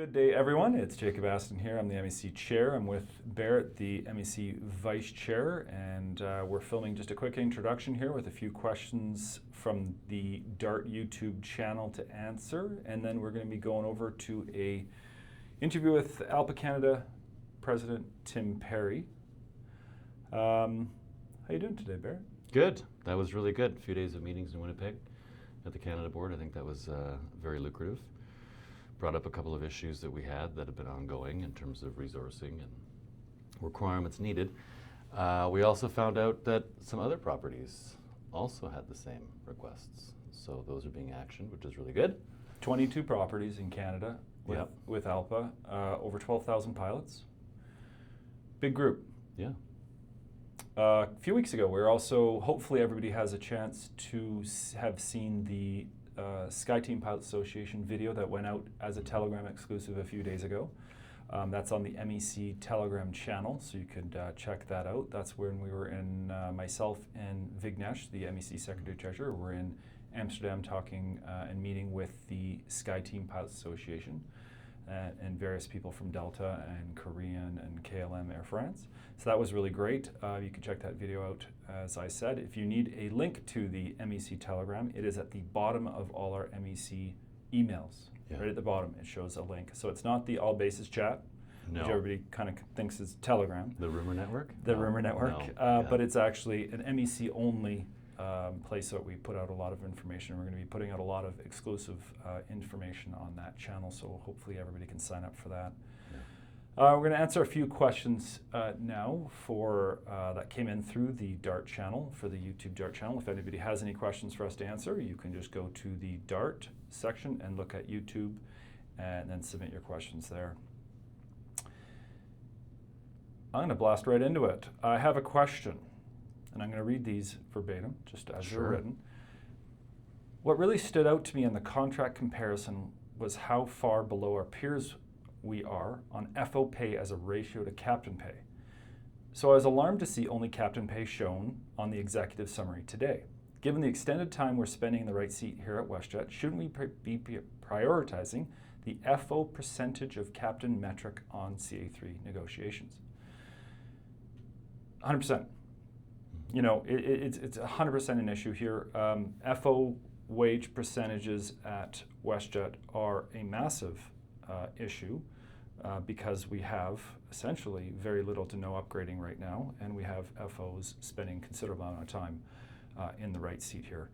Good day, everyone. It's Jacob Aston here. I'm the MEC Chair. I'm with Barrett, the MEC Vice Chair, and we're filming just a quick introduction here with a few questions from the DART YouTube channel to answer, and then we're going to be going over to a interview with ALPA Canada President Tim Perry. How you doing today, Barrett? Good. That was really good. A few days of meetings in Winnipeg at the Canada Board. I think that was very lucrative. Brought up a couple of issues that we had that have been ongoing in terms of resourcing and requirements needed. We also found out that some other properties also had the same requests. So those are being actioned, which is really good. 22 properties in Canada with ALPA, over 12,000 pilots. Big group. Yeah. A few weeks ago, we were also, hopefully everybody has a chance to have seen the SkyTeam Pilots Association video that went out as a Telegram exclusive a few days ago. That's on the MEC Telegram channel, so you could check that out. That's when we were in, myself and Vignesh, the MEC Secretary-Treasurer, were in Amsterdam talking and meeting with the SkyTeam Pilots Association and various people from Delta and Korean and KLM Air France. So that was really great. You can check that video out, as I said. If you need a link to the MEC Telegram, it is at the bottom of all our MEC emails. Yeah. Right at the bottom, it shows a link. So it's not the All Bases chat, which everybody kind of thinks is Telegram. The Rumor Network? The Rumor Network. But it's actually an MEC-only place that we put out a lot of information. We're going to be putting out a lot of exclusive information on that channel, so hopefully everybody can sign up for that. We're going to answer a few questions now for that came in through the DART channel, for the YouTube DART channel. If anybody has any questions for us to answer, you can just go to the DART section and look at YouTube and then submit your questions there. I'm going to blast right into it. I have a question, and I'm going to read these verbatim, just as they're written. What really stood out to me in the contract comparison was how far below our peers we are on FO pay as a ratio to captain pay. So I was alarmed to see only captain pay shown on the executive summary today. Given the extended time we're spending in the right seat here at WestJet, shouldn't we be prioritizing the FO percentage of captain metric on CA3 negotiations? 100%. You know, it's 100% an issue here. FO wage percentages at WestJet are a massive issue because we have essentially very little to no upgrading right now, and we have FOs spending considerable amount of time in the right seat here.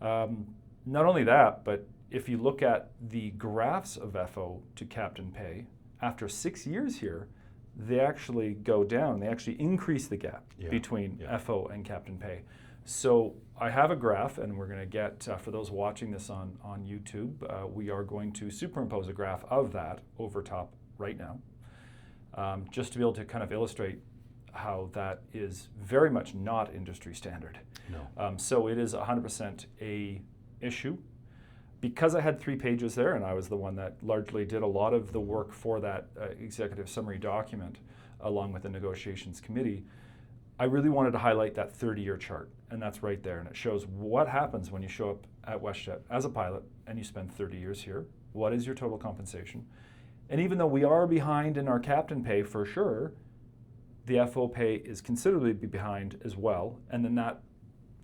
Not only that, but if you look at the graphs of FO to captain pay, after 6 years here, they actually go down. They actually increase the gap between FO and captain pay. So I have a graph, and we're going to get, for those watching this on YouTube, we are going to superimpose a graph of that over top right now, just to be able to kind of illustrate how that is very much not industry standard. No. So it is 100% a issue. Because I had 3 pages there, and I was the one that largely did a lot of the work for that executive summary document, along with the negotiations committee, I really wanted to highlight that 30-year chart, and that's right there, and it shows what happens when you show up at WestJet as a pilot and you spend 30 years here. What is your total compensation? And even though we are behind in our captain pay for sure, the FO pay is considerably behind as well, and then that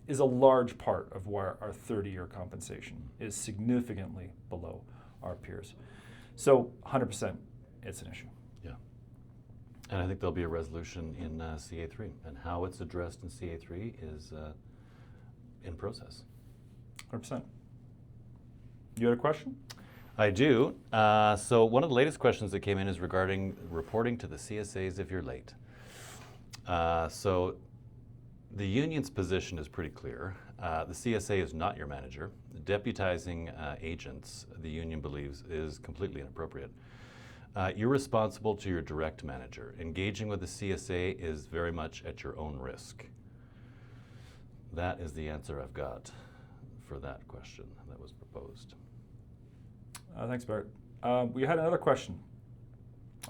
is a large part of where our 30-year compensation is significantly below our peers. So 100%, it's an issue. Yeah. And I think there'll be a resolution in CA3, and how it's addressed in CA3 is in process. 100%. You had a question? I do. So one of the latest questions that came in is regarding reporting to the CSAs if you're late. So the union's position is pretty clear. The CSA is not your manager. Deputizing agents, the union believes, is completely inappropriate. You're responsible to your direct manager. Engaging with the CSA is very much at your own risk. That is the answer I've got for that question that was proposed. Thanks, Bart. We had another question.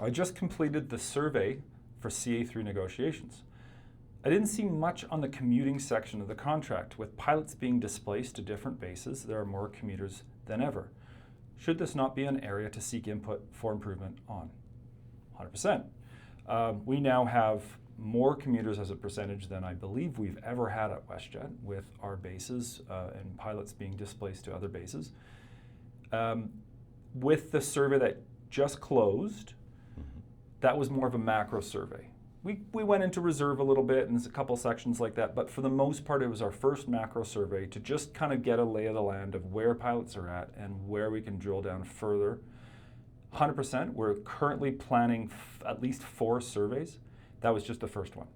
I just completed the survey for CA3 negotiations. I didn't see much on the commuting section of the contract. With pilots being displaced to different bases, there are more commuters than ever. Should this not be an area to seek input for improvement on? 100%. We now have more commuters as a percentage than I believe we've ever had at WestJet, with our bases and pilots being displaced to other bases. With the survey that just closed, that was more of a macro survey. We went into reserve a little bit, and there's a couple sections like that, but for the most part, it was our first macro survey to just kind of get a lay of the land of where pilots are at and where we can drill down further. 100%, we're currently planning at least 4 surveys. That was just the first one.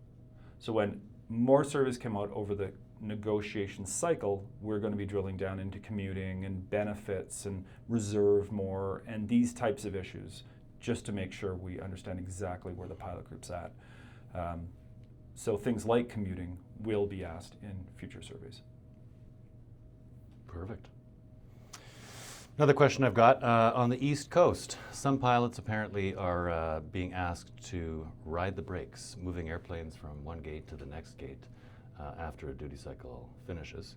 So when more surveys come out over the negotiation cycle, we're going to be drilling down into commuting and benefits and reserve more and these types of issues, just to make sure we understand exactly where the pilot group's at. So things like commuting will be asked in future surveys. Perfect. Another question I've got, on the East Coast, some pilots apparently are being asked to ride the brakes, moving airplanes from one gate to the next gate after a duty cycle finishes.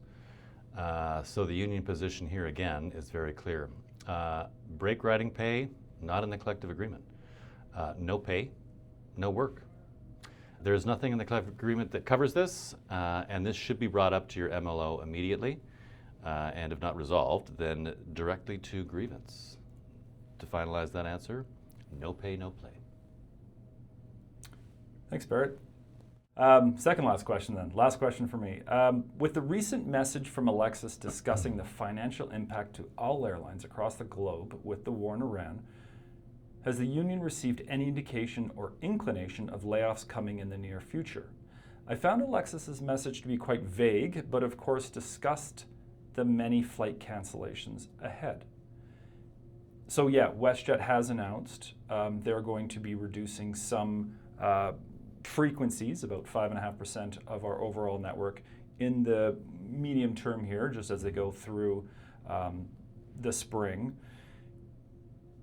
So the union position here again is very clear. Brake riding pay, not in the collective agreement. No pay, no work. There's nothing in the collective agreement that covers this, and this should be brought up to your MLO immediately. And if not resolved, then directly to grievance. To finalize that answer, no pay, no play. Thanks, Barrett. Second last question then. Last question for me. With the recent message from Alexis discussing the financial impact to all airlines across the globe with the war in Iran, has the union received any indication or inclination of layoffs coming in the near future? I found Alexis's message to be quite vague, but of course discussed the many flight cancellations ahead. So yeah, WestJet has announced they're going to be reducing some frequencies, about 5.5% of our overall network in the medium term here, just as they go through the spring.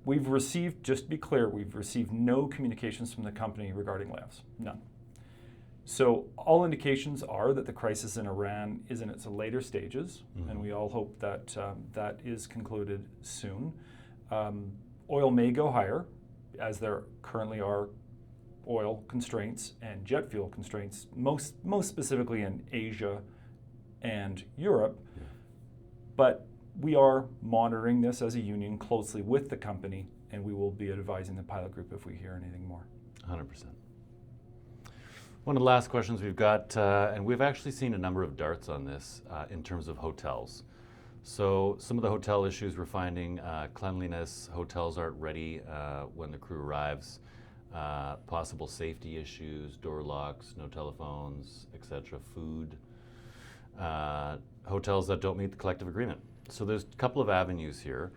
We've received, just to be clear, we've received no communications from the company regarding layoffs, none. So all indications are that the crisis in Iran is in its later stages, and we all hope that that is concluded soon. Oil may go higher, as there currently are oil constraints and jet fuel constraints, most specifically in Asia and Europe. Yeah. But we are monitoring this as a union closely with the company, and we will be advising the pilot group if we hear anything more. 100%. One of the last questions we've got, and we've actually seen a number of darts on this in terms of hotels. So some of the hotel issues we're finding, cleanliness, hotels aren't ready when the crew arrives, possible safety issues, door locks, no telephones, etc., food, hotels that don't meet the collective agreement. So there's a couple of avenues here.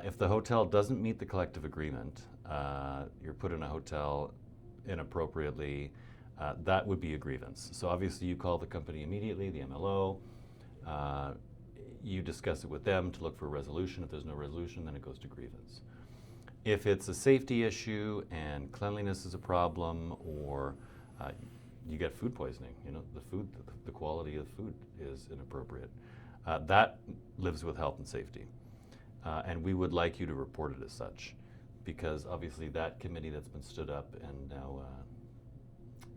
If the hotel doesn't meet the collective agreement, you're put in a hotel inappropriately, that would be a grievance. So obviously you call the company immediately, the MLO, you discuss it with them to look for a resolution. If there's no resolution, then it goes to grievance. If it's a safety issue and cleanliness is a problem, or you get food poisoning, the quality of food is inappropriate, that lives with health and safety. And we would like you to report it as such, because obviously that committee that's been stood up and now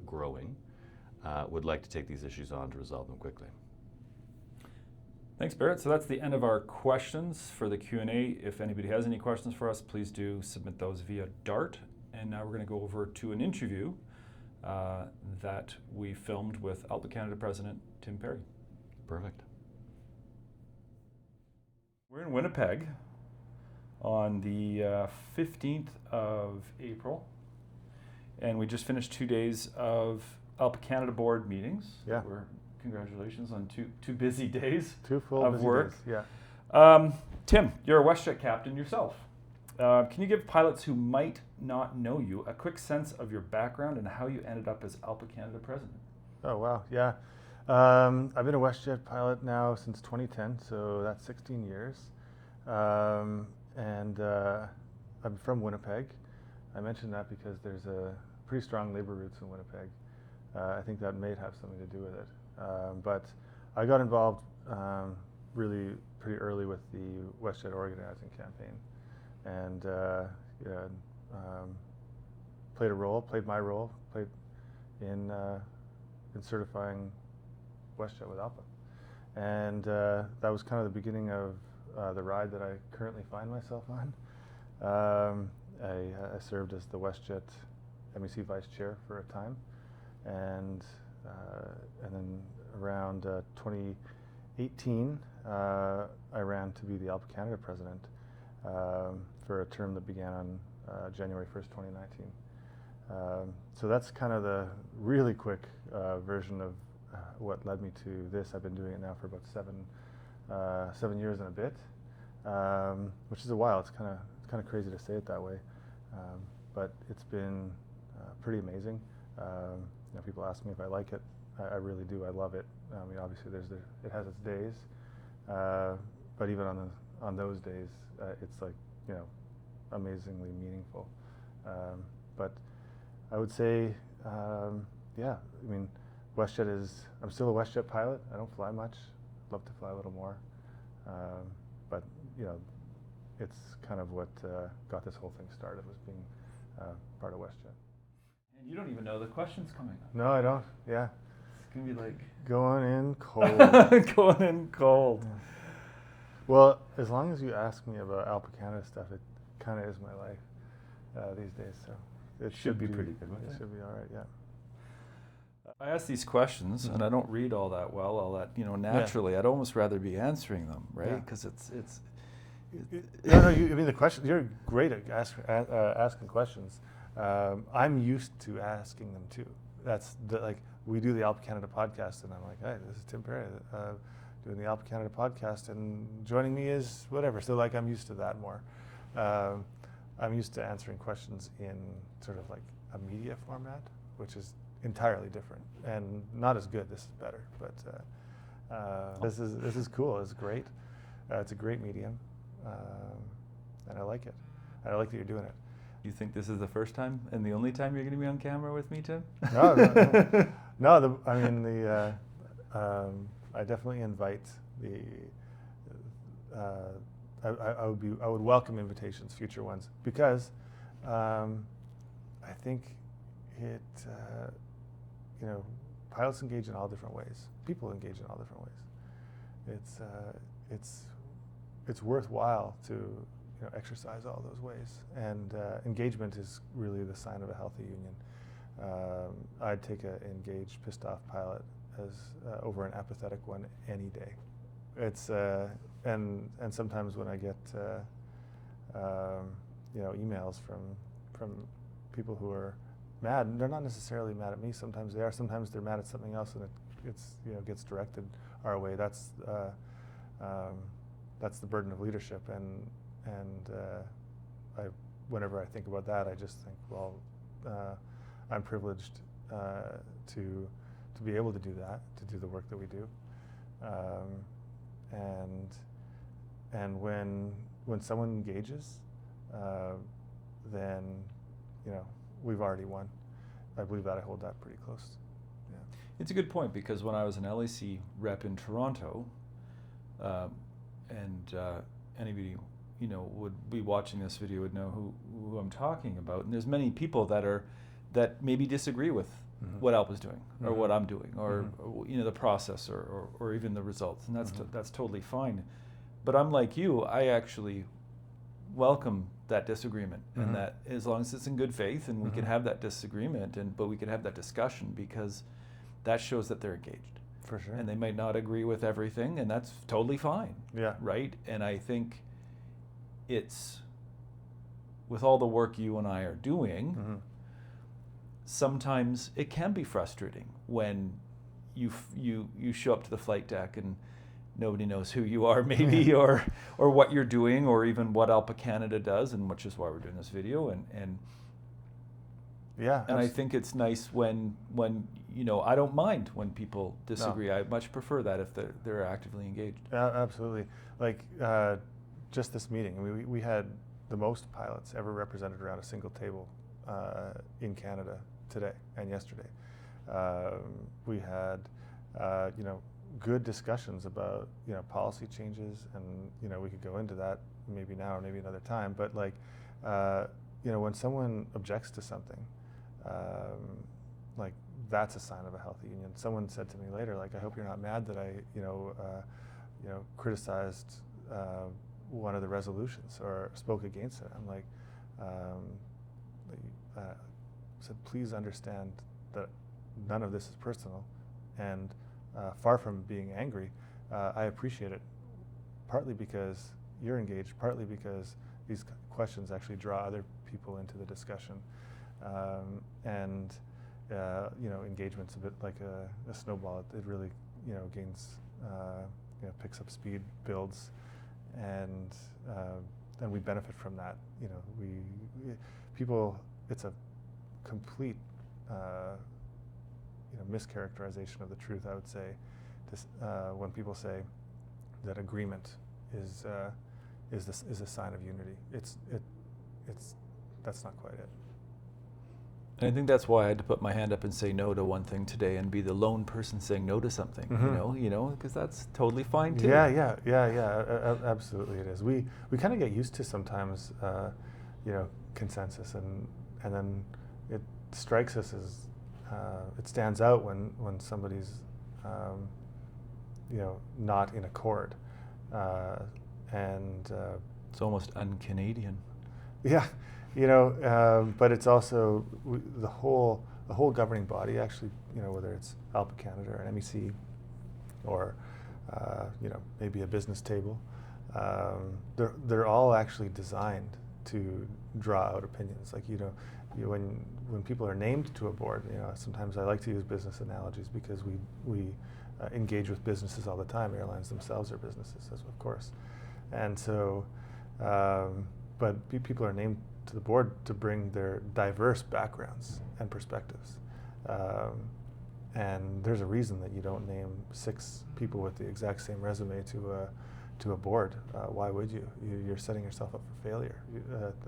growing would like to take these issues on to resolve them quickly. Thanks, Barrett. So that's the end of our questions for the Q&A. If anybody has any questions for us, please do submit those via DART. And now we're going to go over to an interview that we filmed with ALPA Canada President Tim Perry. Perfect. We're in Winnipeg on the 15th of April. And we just finished 2 days of ALPA Canada board meetings. Yeah. Congratulations on two busy days 2 full of busy work. days. Yeah. Tim, you're a WestJet captain yourself. Can you give pilots who might not know you a quick sense of your background and how you ended up as ALPA Canada president? Oh, wow. Yeah. I've been a WestJet pilot now since 2010, so that's 16 years. I'm from Winnipeg. I mentioned that because there's a pretty strong labor roots in Winnipeg. I think that may have something to do with it. But I got involved really pretty early with the WestJet organizing campaign, and played my role in certifying WestJet with ALPA, and that was kind of the beginning of the ride that I currently find myself on. I served as the WestJet MEC Vice Chair for a time, and then around 2018, I ran to be the ALPA Canada President for a term that began on January 1st, 2019. So that's kind of the really quick version of what led me to this. I've been doing it now for about 7 years and a bit, which is a while. It's kind of crazy to say it that way, but it's been pretty amazing. People ask me if I like it. I really do. I love it. I mean, obviously, it has its days, but even on those days, it's like amazingly meaningful. But I would say, yeah. I mean, WestJet is. I'm still a WestJet pilot. I don't fly much. I'd love to fly a little more, but it's kind of what got this whole thing started, was being part of WestJet. And you don't even know the questions coming up. No, I don't. Yeah. It's gonna be like going in cold. going in cold. Yeah. Well, as long as you ask me about ALPA Canada stuff, it kind of is my life these days. So it should be pretty good. It should be all right. Yeah. I ask these questions, and I don't read all that well. All that naturally, yeah. I'd almost rather be answering them, right? Because it's. No. I mean, the question. You're great at asking questions. I'm used to asking them too. That's we do the ALPA Canada podcast, and I'm like, hey, this is Tim Perry doing the ALPA Canada podcast, and joining me is whatever. So I'm used to that more. I'm used to answering questions in sort of like a media format, which is entirely different and not as good. This is better, but this is cool. It's great. It's a great medium, and I like it. And I like that you're doing it. You think this is the first time and the only time you're going to be on camera with me, Tim? No. I definitely invite the. I would welcome invitations, future ones, because I think it. Pilots engage in all different ways. People engage in all different ways. It's worthwhile to exercise all those ways, and engagement is really the sign of a healthy union. I'd take an engaged, pissed off pilot as over an apathetic one any day. It's and sometimes when I get emails from people who are mad, they're not necessarily mad at me. Sometimes they are. Sometimes they're mad at something else, and it gets directed our way. That's the burden of leadership, and whenever I think about that, I just think, well, I'm privileged to be able to do that, to do the work that we do, and when someone engages, then we've already won. I believe that. I hold that pretty close. Yeah. It's a good point, because when I was an LAC rep in Toronto, and anybody would be watching this video would know who I'm talking about. And there's many people that maybe disagree with what ALPA's doing, or what I'm doing, or the process, or even the results, and that's totally fine. But I'm like you. I actually welcome that disagreement, and that as long as it's in good faith, and we can have that disagreement, but we can have that discussion, because that shows that they're engaged. For sure. And they might not agree with everything, and that's totally fine. Yeah. Right? And I think it's, with all the work you and I are doing, sometimes it can be frustrating when you show up to the flight deck and nobody knows who you are, maybe, or what you're doing, or even what ALPA Canada does, and which is why we're doing this video. And yeah. And I think it's nice when I don't mind when people disagree. No. I much prefer that if they're actively engaged. Absolutely. Just this meeting, we had the most pilots ever represented around a single table in Canada today and yesterday. We had, good discussions about, policy changes, and, we could go into that maybe now or maybe another time, but like, when someone objects to something, like that's a sign of a healthy union. Someone said to me later, like, I hope you're not mad that I, criticized one of the resolutions or spoke against it. I'm like, said, please understand that none of this is personal, and far from being angry, I appreciate it, partly because you're engaged, partly because these questions actually draw other people into the discussion, and engagement's a bit like a snowball. It really, gains, picks up speed, builds, and we benefit from that. People, it's a complete, mischaracterization of the truth, I would say, when people say that agreement is a sign of unity. That's not quite it. And I think that's why I had to put my hand up and say no to one thing today and be the lone person saying no to something, because that's totally fine too. Yeah, absolutely it is. We kind of get used to sometimes, consensus, and then it strikes us as, it stands out when somebody's, not in accord, and it's almost un-Canadian. Yeah, but it's also the whole governing body, actually, whether it's ALPA Canada or an MEC or maybe a business table, they're all actually designed to draw out opinions. Like when people are named to a board, sometimes I like to use business analogies because we engage with businesses all the time. Airlines themselves are businesses, of course, and so but people are named to the board to bring their diverse backgrounds and perspectives. And there's a reason that you don't name 6 people with the exact same resume to a board. Why would you? You're setting yourself up for failure.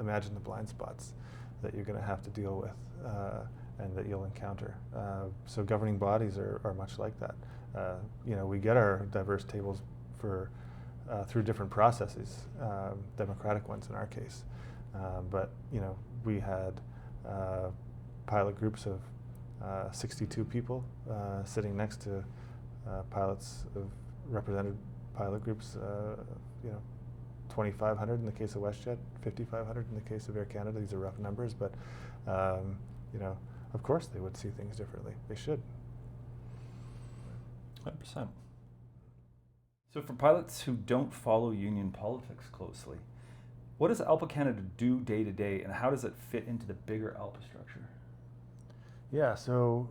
Imagine the blind spots that you're going to have to deal with and that you'll encounter. So governing bodies are much like that. We get our diverse tables through different processes, democratic ones in our case. But we had pilot groups of 62 people sitting next to pilots of represented pilot groups, 2,500 in the case of WestJet, 5,500 in the case of Air Canada. These are rough numbers, but of course they would see things differently. They should. 100%. So for pilots who don't follow union politics closely, what does ALPA Canada do day to day, and how does it fit into the bigger ALPA structure? Yeah, so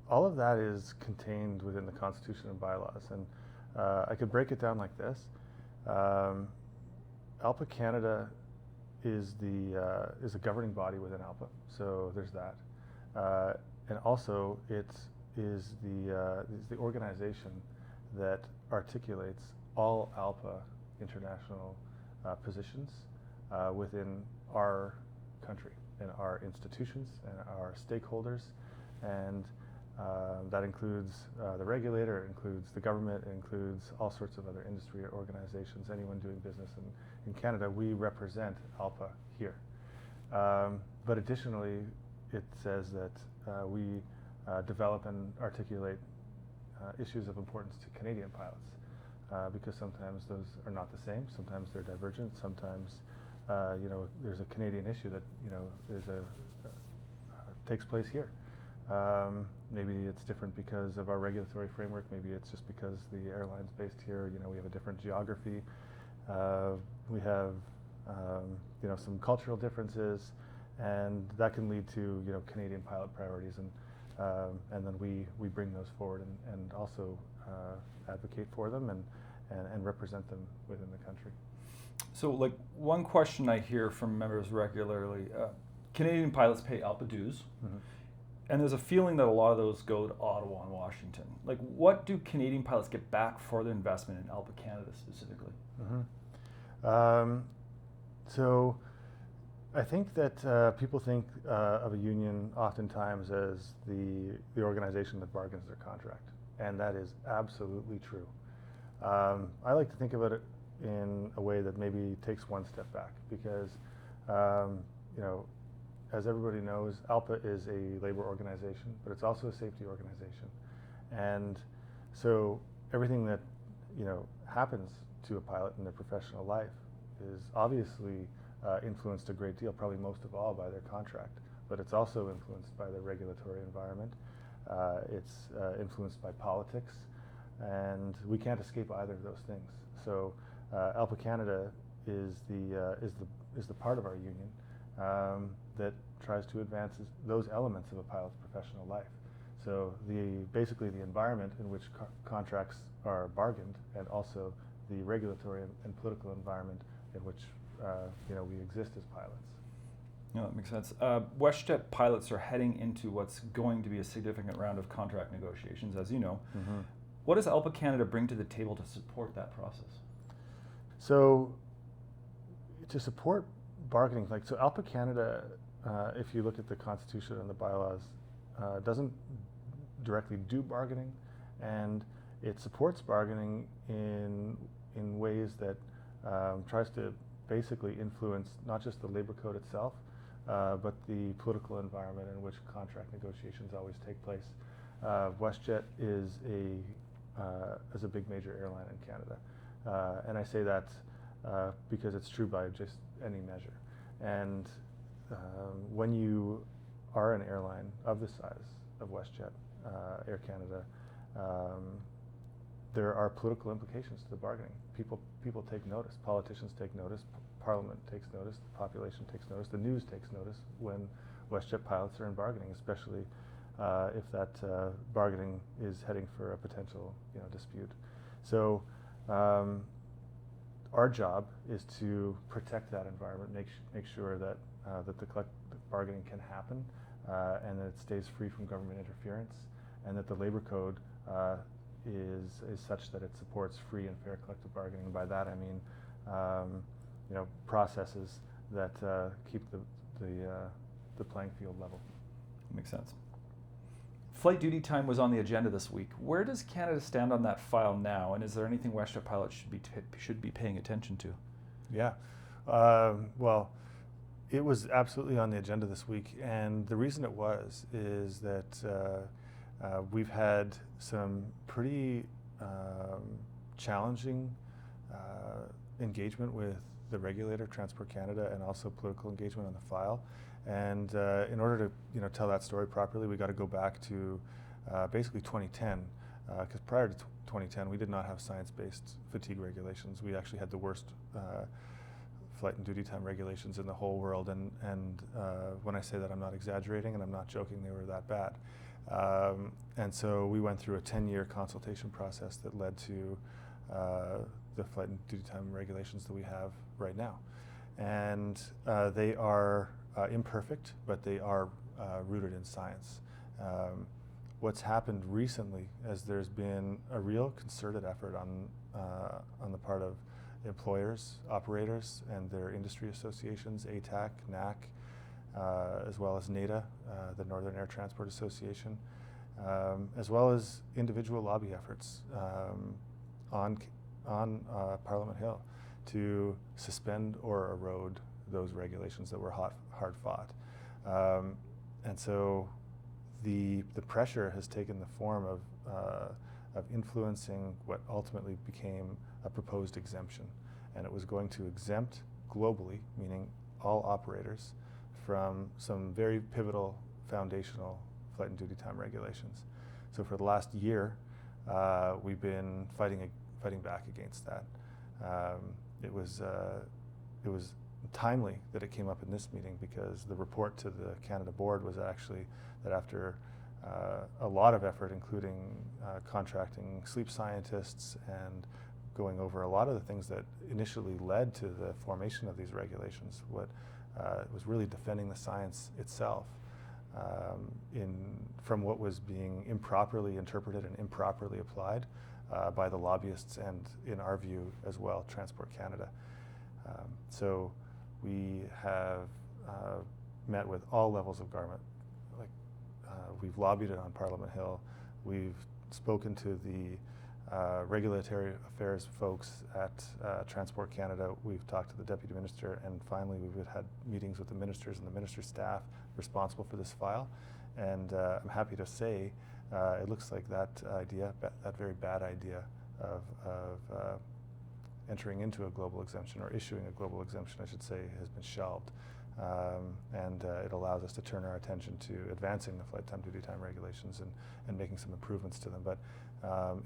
all of that is contained within the Constitution and bylaws, and I could break it down like this. ALPA Canada is a governing body within ALPA, so there's that, and also it is the organization that articulates all ALPA international positions within our country and our institutions and our stakeholders, and that includes the regulator, it includes the government, it includes all sorts of other industry organizations, anyone doing business in Canada. We represent ALPA here. But additionally, it says that we develop and articulate issues of importance to Canadian pilots, because sometimes those are not the same, sometimes they're divergent, sometimes there's a Canadian issue that takes place here. Maybe it's different because of our regulatory framework, maybe it's just because the airline's based here, we have a different geography, we have some cultural differences, and that can lead to Canadian pilot priorities, and then we bring those forward and also advocate for them and represent them within the country. So, like, one question I hear from members regularly, Canadian pilots pay ALPA dues, and there's a feeling that a lot of those go to Ottawa and Washington. Like, what do Canadian pilots get back for their investment in ALPA Canada specifically? So I think that people think of a union oftentimes as the organization that bargains their contract. and that is absolutely true. I like to think about it in a way that maybe takes one step back, because you know, as everybody knows, ALPA is a labor organization, but it's also a safety organization. And so everything that, you know, happens to a pilot in their professional life is obviously influenced a great deal, probably most of all by their contract, but it's also influenced by the regulatory environment. It's influenced by politics, and we can't escape either of those things. So ALPA Canada is the part of our union that tries to advance those elements of a pilot's professional life. So basically the environment in which contracts are bargained, and also the regulatory and political environment in which you know, we exist as pilots. Yeah, that makes sense. WestJet Pilots are heading into what's going to be a significant round of contract negotiations, as you know. Mm-hmm. What does ALPA Canada bring to the table to support that process? So to support bargaining, like, so ALPA Canada, if you look at the Constitution and the bylaws, doesn't directly do bargaining, and it supports bargaining in ways that tries to basically influence not just the labor code itself, but the political environment in which contract negotiations always take place. WestJet is a big major airline in Canada, and I say that because it's true by just any measure. And when you are an airline of the size of WestJet, Air Canada, there are political implications to the bargaining. People take notice. Politicians take notice. Parliament takes notice. The population takes notice. The news takes notice when WestJet pilots are in bargaining, especially if that bargaining is heading for a potential, you know, dispute. So our job is to protect that environment, make sure that that the collective bargaining can happen, and that it stays free from government interference, and that the labor code is such that it supports free and fair collective bargaining. By that I mean, you know, processes that keep the playing field level. Makes sense. Flight duty time was on the agenda this week. Where does Canada stand on that file now, and is there anything WestJet pilots should be paying attention to? Yeah, well, it was absolutely on the agenda this week, and the reason it is that we've had some pretty challenging engagement with the regulator, Transport Canada, and also political engagement on the file. And in order to, you know, tell that story properly, we got to go back to basically 2010, because prior to 2010 we did not have science-based fatigue regulations. We actually had the worst flight and duty time regulations in the whole world, and when I say that, I'm not exaggerating and I'm not joking, they were that bad. And so we went through a 10-year consultation process that led to the flight and duty time regulations that we have right now. And they are imperfect, but they are rooted in science. What's happened recently is there's been a real concerted effort on the part of employers, operators, and their industry associations, ATAC, NAC, as well as NATA, the Northern Air Transport Association, as well as individual lobby efforts on Parliament Hill to suspend or erode those regulations that were hard fought. And so the pressure has taken the form of influencing what ultimately became a proposed exemption. And it was going to exempt globally, meaning all operators, from some very pivotal foundational flight and duty time regulations. So for the last year, we've been fighting back against that. It was timely that it came up in this meeting, because the report to the Canada Board was actually that after a lot of effort, including contracting sleep scientists and going over a lot of the things that initially led to the formation of these regulations, what was really defending the science itself from what was being improperly interpreted and improperly applied by the lobbyists, and in our view as well, Transport Canada. So we have met with all levels of government. Like we've lobbied it on Parliament Hill. We've spoken to the regulatory affairs folks at Transport Canada. We've talked to the Deputy Minister, and finally we've had meetings with the ministers and the minister's staff responsible for this file. And I'm happy to say it looks like that idea, that very bad idea of entering into a global exemption, or issuing a global exemption, I should say, has been shelved. And it allows us to turn our attention to advancing the flight time duty time regulations and making some improvements to them. But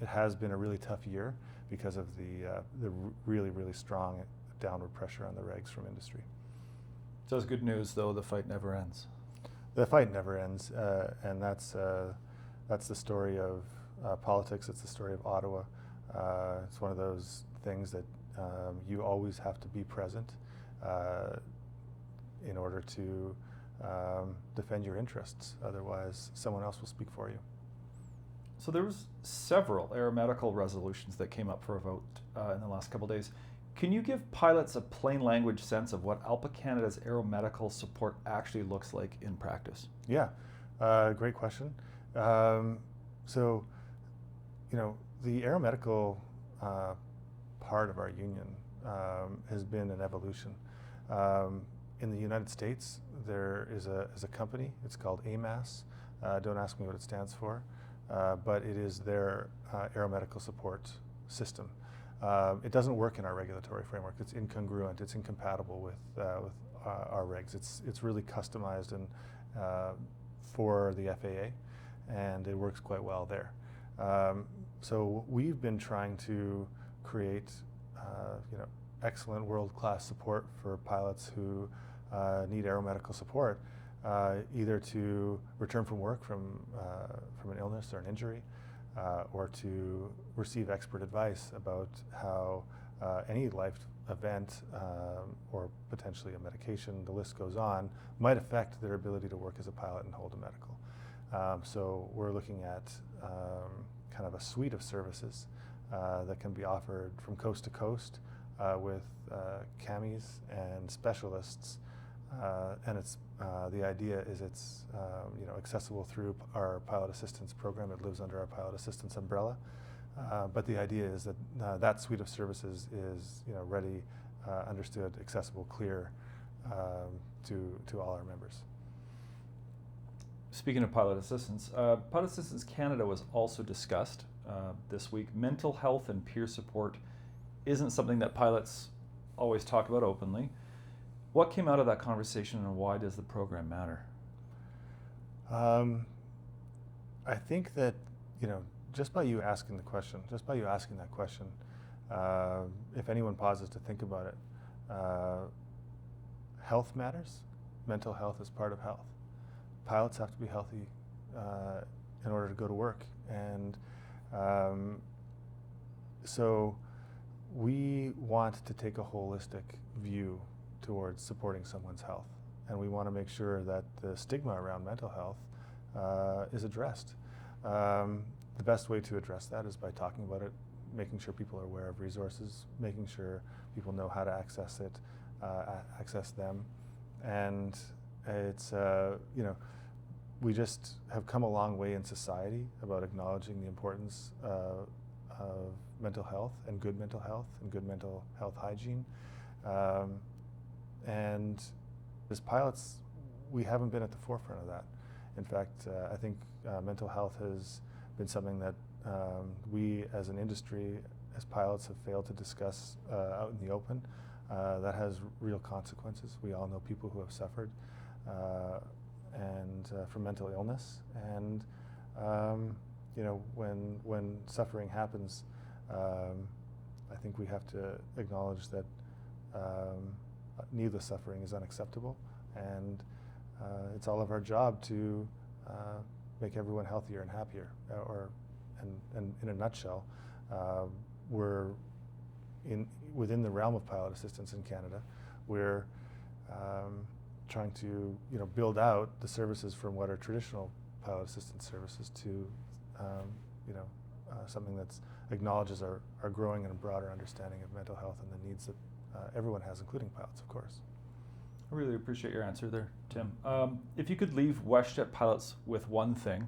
it has been a really tough year because of the really strong downward pressure on the regs from industry. So it's good news, though, the fight never ends. The fight never ends, and that's the story of politics. It's the story of Ottawa. It's one of those things that you always have to be present in order to defend your interests. Otherwise, someone else will speak for you. So there was several aeromedical resolutions that came up for a vote in the last couple of days. Can you give pilots a plain language sense of what ALPA Canada's aeromedical support actually looks like in practice? Yeah, great question. So, the aeromedical part of our union has been an evolution. In the United States, there is a company. It's called AMAS. Don't ask me what it stands for, but it is their aeromedical support system. It doesn't work in our regulatory framework. It's incongruent. It's incompatible with our regs. It's really customized and for the FAA, and it works quite well there. So we've been trying to create excellent world-class support for pilots who need aeromedical support, either to return from work from an illness or an injury, or to receive expert advice about how any life event or potentially a medication, the list goes on, might affect their ability to work as a pilot and hold a medical. So we're looking at kind of a suite of services that can be offered from coast to coast with CAMIs and specialists, and it's the idea is it's accessible through our pilot assistance program. It lives under our pilot assistance umbrella, but the idea is that that suite of services is ready, understood, accessible, clear to all our members. Speaking of pilot assistance, Pilot Assistance Canada was also discussed this week. Mental health and peer support isn't something that pilots always talk about openly. What came out of that conversation, and why does the program matter? I think that just by you asking that question, if anyone pauses to think about it, health matters. Mental health is part of health. Pilots have to be healthy in order to go to work, and so we want to take a holistic view towards supporting someone's health, and we want to make sure that the stigma around mental health is addressed. The best way to address that is by talking about it, making sure people are aware of resources, making sure people know how to access it, access them, and it's we just have come a long way in society about acknowledging the importance of mental health and good mental health hygiene. And as pilots, we haven't been at the forefront of that. In fact, I think mental health has been something that we as an industry, as pilots, have failed to discuss out in the open. That has real consequences. We all know people who have suffered from mental illness, and when suffering happens, I think we have to acknowledge that needless suffering is unacceptable, and it's all of our job to make everyone healthier and happier. And in a nutshell, we're within the realm of pilot assistance in Canada. We're trying to build out the services from what are traditional pilot assistance services to something that acknowledges our growing and broader understanding of mental health and the needs that everyone has, including pilots, of course. I really appreciate your answer there, Tim. If you could leave WestJet Pilots with one thing,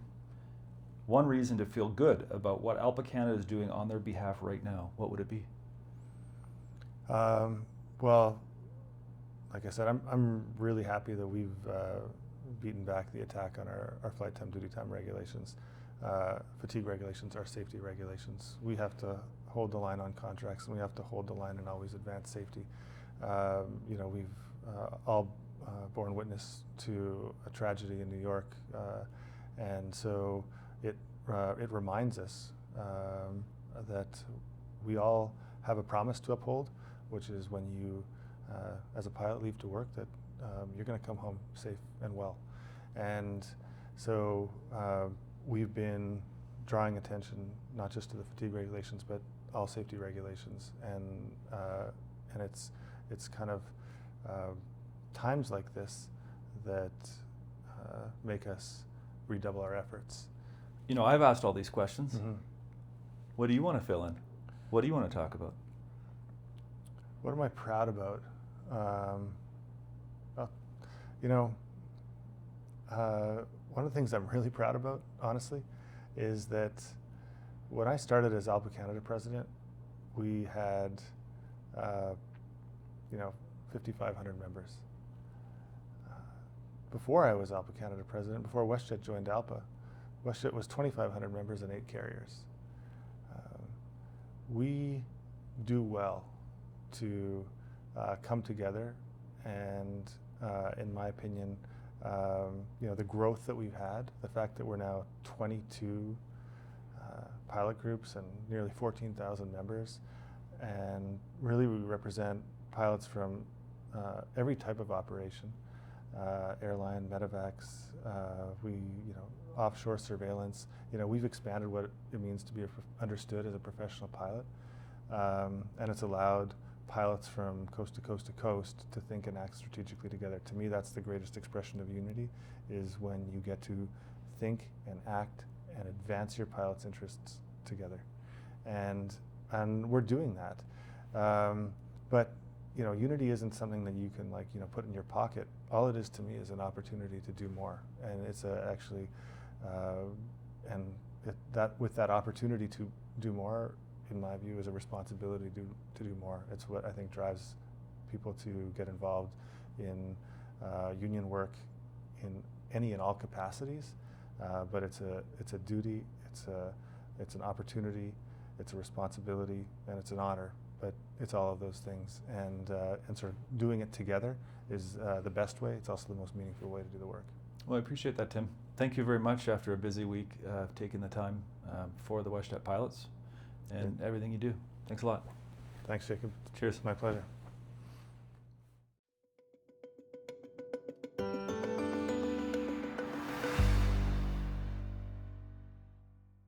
one reason to feel good about what ALPA Canada is doing on their behalf right now, what would it be? Well, like I said, I'm really happy that we've beaten back the attack on our flight time, duty time regulations, fatigue regulations, our safety regulations. We have to hold the line on contracts, and we have to hold the line and always advance safety. You know, we've all borne witness to a tragedy in New York, and so it reminds us that we all have a promise to uphold, which is when you, as a pilot, leave to work, that you're going to come home safe and well. And so we've been drawing attention not just to the fatigue regulations, but all safety regulations, and it's kind of times like this that make us redouble our efforts. You know, I've asked all these questions. Mm-hmm. What do you want to fill in? What do you want to talk about? What am I proud about? Well, you know, one of the things I'm really proud about, honestly, is that when I started as ALPA Canada president, we had, you know, 5,500 members. Before I was ALPA Canada president, before WestJet joined ALPA, WestJet was 2,500 members and 8 carriers. We do well to come together, and in my opinion, you know, the growth that we've had, the fact that we're now 22 pilot groups and nearly 14,000 members, and really we represent pilots from every type of operation, airline, medevacs, you know, offshore surveillance. You know, we've expanded what it means to be understood as a professional pilot, and it's allowed pilots from coast to coast to coast to think and act strategically together. To me, that's the greatest expression of unity, is when you get to think and act and advance your pilot's interests together. And we're doing that. But you know, unity isn't something that you can, like, you know, put in your pocket. All it is to me is an opportunity to do more, and it's actually, and with that opportunity to do more, in my view, is a responsibility to do more. It's what I think drives people to get involved in union work in any and all capacities. But it's a duty, it's an opportunity, it's a responsibility, and it's an honor. But it's all of those things, and sort of doing it together is the best way. It's also the most meaningful way to do the work. Well, I appreciate that, Tim. Thank you very much after a busy week, taking the time for the WestJet Pilots and everything you do. Thanks a lot. Thanks, Jacob. Cheers. My pleasure.